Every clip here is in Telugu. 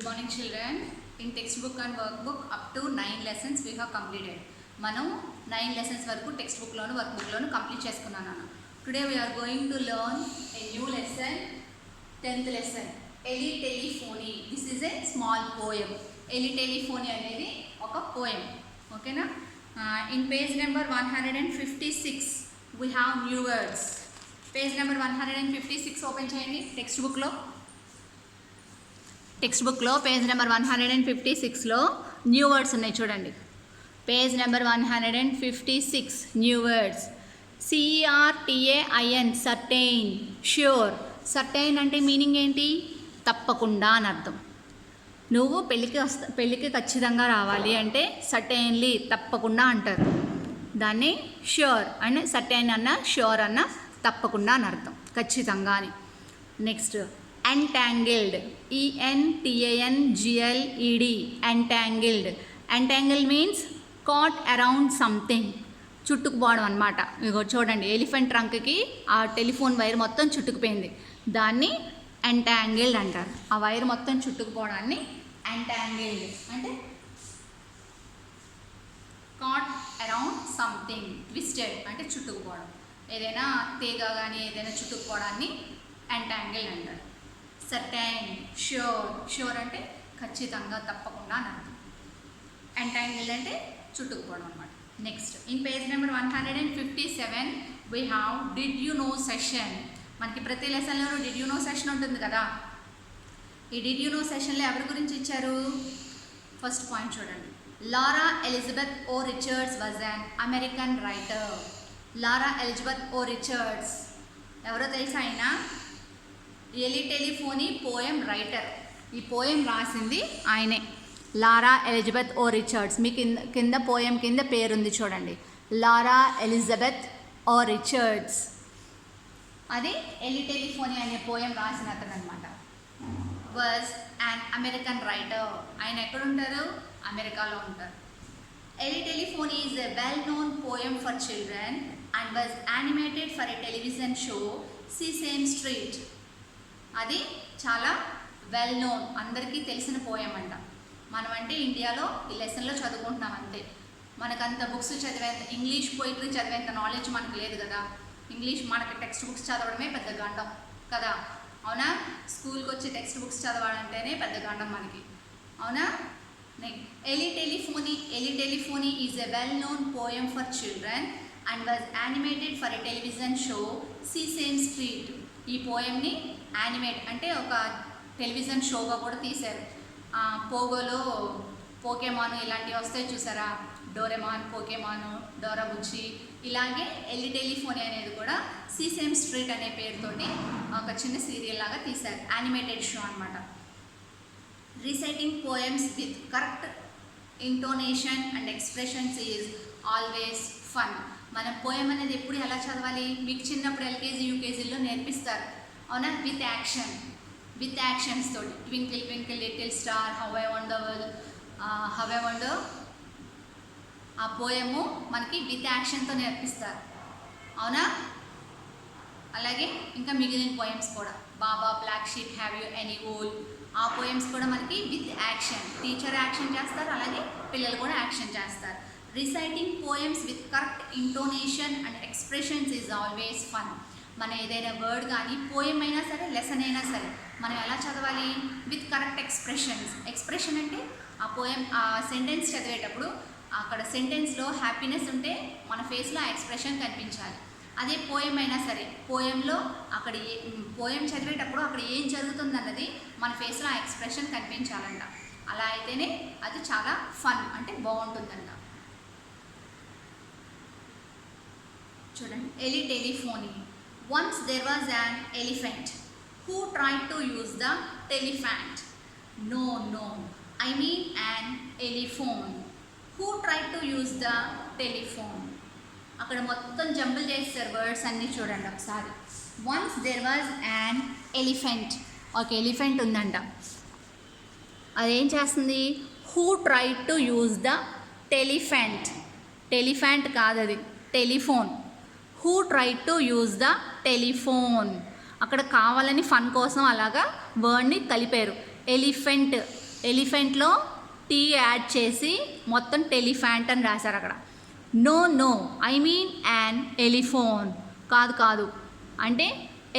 Good morning children. In textbook and workbook up to 9 lessons we have completed. మనం 9 lessons వరకు టెక్స్ట్ బుక్లోను వర్క్ బుక్లోను కంప్లీట్ చేసుకున్నాను. Today we are going to learn a new lesson, 10th lesson, Eletelephony. This is a small poem. Eletelephony అనేది ఒక poem. ఓకేనా? In page number 156 we have new words. Page number 156 open చేయండి టెక్స్ట్ బుక్లో పేజ్ నెంబర్ 156లో న్యూ వర్డ్స్ ఉన్నాయి చూడండి. Page number 156 new words. CERTAIN certain, sure. Certain అంటే మీనింగ్ ఏంటి? తప్పకుండా అని అర్థం. నువ్వు పెళ్ళికి ఖచ్చితంగా రావాలి అంటే సర్టైన్లీ, తప్పకుండా అంటారు. దాన్ని ష్యూర్ అండ్ సర్టైన్ అన్న ష్యూర్ అన్న తప్పకుండా అని అర్థం, ఖచ్చితంగా అని. Next entangled, ENTANGLED, entangled. Entangle means caught around something, చుట్టుకుపోవడం అనమాట. ఇగో చూడండి, ఎలిఫెంట్ ట్రంక్కి ఆ టెలిఫోన్ వైర్ మొత్తం చుట్టుకుపోయింది, దాన్ని ఎంటాంగిల్డ్ అంటారు. ఆ వైర్ మొత్తం చుట్టుకుపోవడాన్ని ఎంటాంగిల్డ్ అంటే కాట్ అరౌండ్ సంథింగ్, ట్విస్టెడ్ అంటే చుట్టుకుపోవడం. ఏదైనా తీగ కానీ ఏదైనా చుట్టుకుపోవడాన్ని ఎంటాంగిల్డ్ అంటారు. Certain, sure. ష్యూర్ అంటే ఖచ్చితంగా, తప్పకుండా అని అర్థం. ఎంటాంగిల్డ్ అంటే చుట్టుకుపోవడం అనమాట. Next in page number 157 we have did you know session. మనకి ప్రతి లెసన్లోనూ డిడ్ యూ నో సెషన్ ఉంటుంది కదా. ఈ డిడ్ యూ నో సెషన్లో ఎవరి గురించి ఇచ్చారు? ఫస్ట్ పాయింట్ చూడండి. Laura Elizabeth O Richards was an American writer. Laura Elizabeth O Richards ఎవరో తెలుసా? ఆయన ఎలి టెలిఫోనీ పోయం రైటర్. ఈ పోయం రాసింది ఆయనే, లారా ఎలిజబెత్ ఓ రిచర్డ్స్. మీ కింద పోయం కింద పేరుంది చూడండి, లారా ఎలిజబెత్ ఓ రిచర్డ్స్. అది ఎలి టెలిఫోనీ అనే పోయం రాసిన అతను అనమాట. Was and American writer. ఆయన ఎక్కడుంటారు? అమెరికాలో ఉంటారు. Eletelephony is a well known poem for children and was animated for a television show Sesame Street. అది చాలా వెల్ నోన్, అందరికీ తెలిసిన పోయం అంట. మనం అంటే ఇండియాలో ఈ లెసన్లో చదువుకుంటున్నాం అంతే. మనకంత బుక్స్ చదివేంత, ఇంగ్లీష్ పోయిటరీ చదివేంత నాలెడ్జ్ మనకు లేదు కదా. ఇంగ్లీష్ మనకి టెక్స్ట్ బుక్స్ చదవడమే పెద్ద గండం కదా, అవునా? స్కూల్కి వచ్చి టెక్స్ట్ బుక్స్ చదవాలంటేనే పెద్ద గండం మనకి, అవునా? Eletelephony is a well known poem for children and was animated for a television show Sesame Street. ఈ పోయంని యానిమేట్ అంటే ఒక టెలివిజన్ షోగా కూడా తీశారు. పోగోలో పోకేమాన్ ఇలాంటివి వస్తాయి చూసారా, డోరెమాన్, పోకేమాను, డోరా బుచ్చి. ఇలాగే ఎలి టెలిఫోనీ అనేది కూడా సీసేమ్ స్ట్రీట్ అనే పేరుతోటి ఒక చిన్న సీరియల్ లాగా తీశారు, యానిమేటెడ్ షో అనమాట. Reciting poems with correct intonation and expressions is always fun. మనం పోయం అనేది ఎప్పుడు ఎలా చదవాలి? మీకు చిన్నప్పుడు ఎల్కేజీ యూకేజీలో నేర్పిస్తారు, అవునా? విత్ యాక్షన్స్ తోటి. Twinkle twinkle little star, how I wonder, ఆ పోయము మనకి విత్ యాక్షన్తో నేర్పిస్తారు, అవునా? అలాగే ఇంకా మిగిలిన పోయమ్స్ కూడా, baa baa, black sheep, have you any wool, ఆ పోయమ్స్ కూడా మనకి విత్ యాక్షన్. టీచర్ యాక్షన్ చేస్తారు, అలాగే పిల్లలు కూడా యాక్షన్ చేస్తారు. Reciting poems with correct intonation and expressions is always fun. మనం ఏదైనా వర్డ్ కానీ పోయం అయినా సరే, లెసన్ అయినా సరే, మనం ఎలా చదవాలి? With correct expressions. ఎక్స్ప్రెషన్ అంటే ఆ పోయం, ఆ సెంటెన్స్ చదివేటప్పుడు అక్కడ సెంటెన్స్లో హ్యాపీనెస్ ఉంటే మన ఫేస్లో ఆ ఎక్స్ప్రెషన్ కనిపించాలి. అదే పోయం అయినా సరే, పోయంలో అక్కడ పోయం చదివేటప్పుడు అక్కడ ఏం జరుగుతుందన్నది మన ఫేస్లో ఆ ఎక్స్ప్రెషన్ కనిపించాలంట. అలా అయితేనే అది చాలా ఫన్, అంటే బాగుంటుందంట. చూడండి, Eletelephony. Once there was an elephant who tried to use the telephant. No, I mean an elephone. Who tried to use the telephone. అక్కడ మొత్తం జంబుల్ చేస్తారు వర్డ్స్ అన్నీ చూడండి ఒకసారి. Once there was an elephant, ఒక ఎలిఫెంట్ ఉందంట. అదేం చేస్తుంది? Who tried to use the telephant కాదు, అది telephone. Who tried to use the telephone. అక్కడ కావాలని ఫన్ కోసం అలాగా వర్డ్ని కలిపారు. ఎలిఫెంట్ ఎలిఫెంట్లో టీ యాడ్ చేసి మొత్తం టెలిఫాంట్ అని రాశారు అక్కడ. No no, I mean an elephone. కాదు అంటే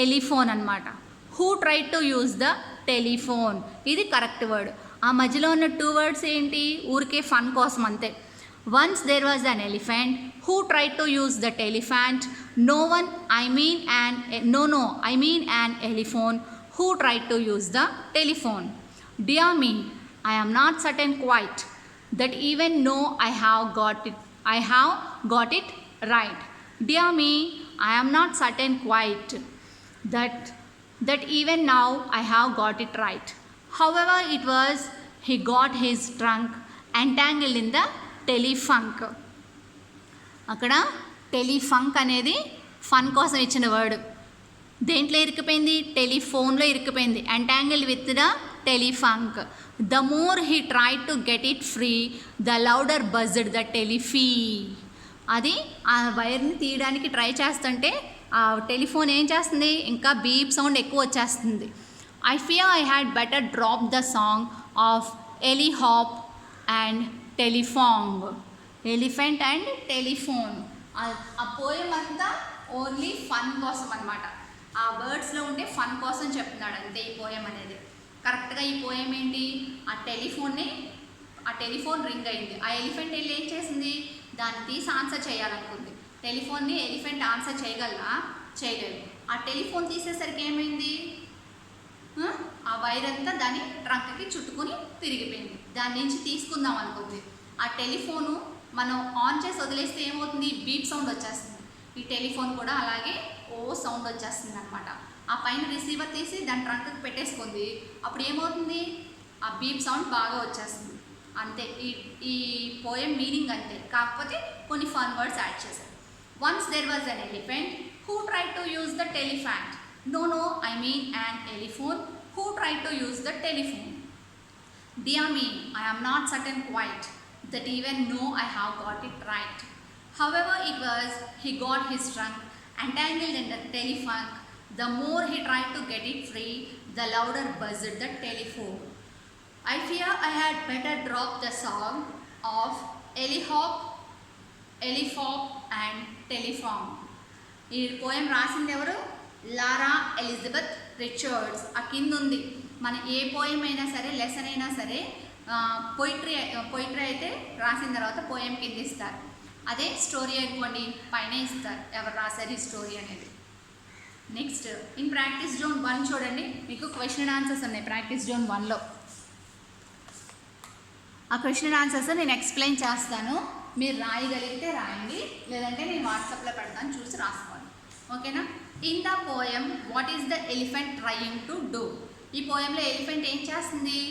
ఎలిఫోన్ అనమాట. Who try to use the telephone, ఇది కరెక్ట్ వర్డ్. ఆ మధ్యలో ఉన్న 2 words ఏంటి, ఊరికే ఫన్ కోసం అంతే. Once there was an elephant who try to use the telephant. No one, I mean an, no I mean an elephone who tried to use the telephone. Dear me, I am not certain quite that even though I have got it right. Dear me, I am not certain quite that even now I have got it right. However it was, he got his trunk entangled in the telefunk. అక్కడ టెలిఫంక్ అనేది ఫన్ కోసం ఇచ్చిన వర్డ్. దేంట్లో ఇరికిపోయింది, టెలిఫోన్లో ఇరికిపోయింది. Entangled with the telephunk. The more he try to get it free the louder buzzed the telephee. అది ఆ వైర్ని తీయడానికి ట్రై చేస్తుంటే ఆ టెలిఫోన్ ఏం చేస్తుంది, ఇంకా బీప్ సౌండ్ ఎక్కువ వచ్చేస్తుంది. I fear I had better drop the song of elephop and telephong. Elephant and telephone. ఆ పోయం అంతా ఓన్లీ ఫన్ కోసం అనమాట. ఆ వర్డ్స్లో ఉండే ఫన్ కోసం చెప్తున్నాడు అంతే ఈ పోయం అనేది. కరెక్ట్గా ఈ పోయం ఏంటి, ఆ టెలిఫోన్ రింగ్ అయింది. ఆ ఎలిఫెంట్ వెళ్ళి ఏం చేసింది, దాన్ని తీసి ఆన్సర్ చేయాలనుకుంది. టెలిఫోన్ని ఎలిఫెంట్ ఆన్సర్ చేయలేదు. ఆ టెలిఫోన్ తీసేసరికి ఏమైంది, ఆ వైర్ అంతా దాని ట్రంక్కి చుట్టుకుని తిరిగిపోయింది. దాని నుంచి తీసుకుందాం అనుకుంది. ఆ టెలిఫోను మనం ఆన్ చేసి వదిలేస్తే ఏమవుతుంది, బీప్ సౌండ్ వచ్చేస్తుంది. ఈ టెలిఫోన్ కూడా అలాగే సౌండ్ వచ్చేస్తుంది అనమాట. ఆ పైన రిసీవర్ తీసి దాని ట్రంక్కి పెట్టేసుకుంది. అప్పుడు ఏమవుతుంది, ఆ బీప్ సౌండ్ బాగా వచ్చేస్తుంది. అంతే ఈ పోయం మీనింగ్ అంతే. కాకపోతే కొన్ని ఫన్ వర్డ్స్ యాడ్ చేశారు. Once there was an elephant who try to use the telephant. No I mean an elephone who try to use the telephone. Dear me, I am not certain quite that even though I have got it right. However it was, he got his trunk entangled in the telefunk. The more he tried to get it free, the louder buzzed the telephone. I fear I had better drop the song of Elihop, Elifop and Telephone. ఈ పోయం రాసింది ఎవరు, లారా ఎలిజబెత్ రిచర్డ్స్. ఆ కింద ఉంది. మన ఏ పోయం అయినా సరే, లెసన్ అయినా సరే, పోయిట్రీ అయితే రాసిన తర్వాత పోయం కింద ఇస్తారు. అదే స్టోరీ అనుకోండి పైన ఇస్తారు ఎవరు రాశారు ఈ స్టోరీ అనేది. నెక్స్ట్ ఇన్ ప్రాక్టీస్ జోన్ 1 చూడండి, మీకు క్వశ్చన్ అండ్ ఆన్సర్స్ ఉన్నాయి ప్రాక్టీస్ జోన్ 1లో. ఆ క్వశ్చన్ అండ్ ఆన్సర్స్ నేను ఎక్స్ప్లెయిన్ చేస్తాను, మీరు రాయగలిగితే రాయండి, లేదంటే నేను వాట్సాప్లో పెడతాను, చూసి రాసుకోండి. ఓకేనా. In the poem what is the elephant trying to do. ఈ పోయంలో ఎలిఫెంట్ ఏం చేస్తుంది,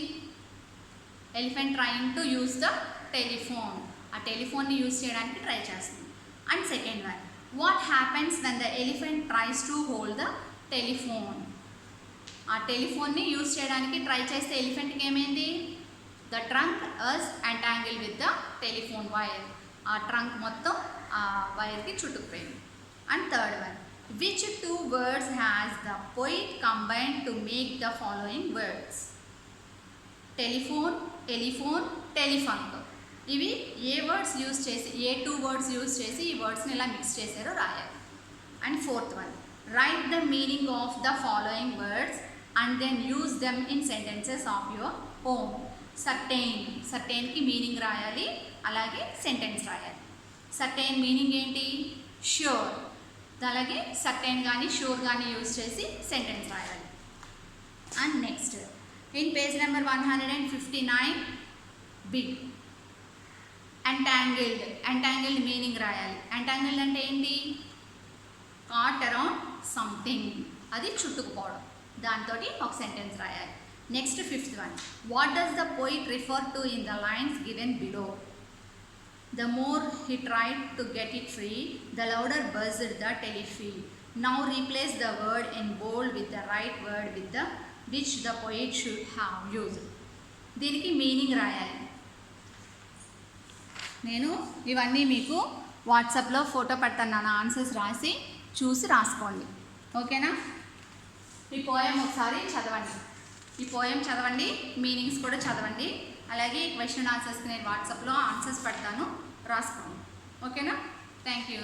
elephant trying to use the telephone. ఆ టెలిఫోన్ని యూజ్ చేయడానికి ట్రై చేస్తుంది. And second one, what happens when the elephant tries to hold the telephone. ఆ టెలిఫోన్ని యూజ్ చేయడానికి ట్రై చేస్తే ఎలిఫెంట్కి ఏమైంది, the trunk was entangled with the telephone wire. ఆ ట్రంక్ మొత్తం ఆ వైర్కి చుట్టుకుపోయింది. And third one, which 2 words has the poet combined to make the following words. Telephone, elephone, telephunk. ఇవి ఏ వర్డ్స్ యూజ్ చేసి, ఏ 2 words యూజ్ చేసి ఈ వర్డ్స్ని ఇలా మిక్స్ చేశారో రాయాలి. And fourth one, write the meaning of the following words and then use them in sentences of your own. సర్టైన్కి మీనింగ్ రాయాలి, అలాగే సెంటెన్స్ రాయాలి. సర్టైన్ మీనింగ్ ఏంటి, ష్యూర్. అలాగే సర్టైన్ కానీ షూర్ కానీ యూజ్ చేసి సెంటెన్స్ రాయాలి. And next in page number 159 big entangled meaning రాయాలి. ఎంటాంగిల్డ్ అంటే ఏంటి, కాట్ అరౌండ్ సంథింగ్, అది చుట్టుకుపోవడం. దాంతో ఒక సెంటెన్స్ రాయాలి. Next fifth one, what does the poet refer to in the lines given below. The more he tried to get it free, the louder buzzed the telephone. Now replace the word in bold with the right word with the which the poet should have used. దీనికి మీనింగ్ రాయాలి. నేను ఇవన్నీ మీకు వాట్సాప్లో ఫోటో పెడతాను, నా ఆన్సర్స్ రాసి చూసి రాసుకోండి. ఓకేనా. ఈ పోయం ఒకసారి చదవండి. ఈ పోయం చదవండి, మీనింగ్స్ కూడా చదవండి. అలాగే క్వశ్చన్ ఆన్సర్స్కి నేను వాట్సాప్లో ఆన్సర్స్ పెడతాను, రాసుకోండి. ఓకేనా? Thank you.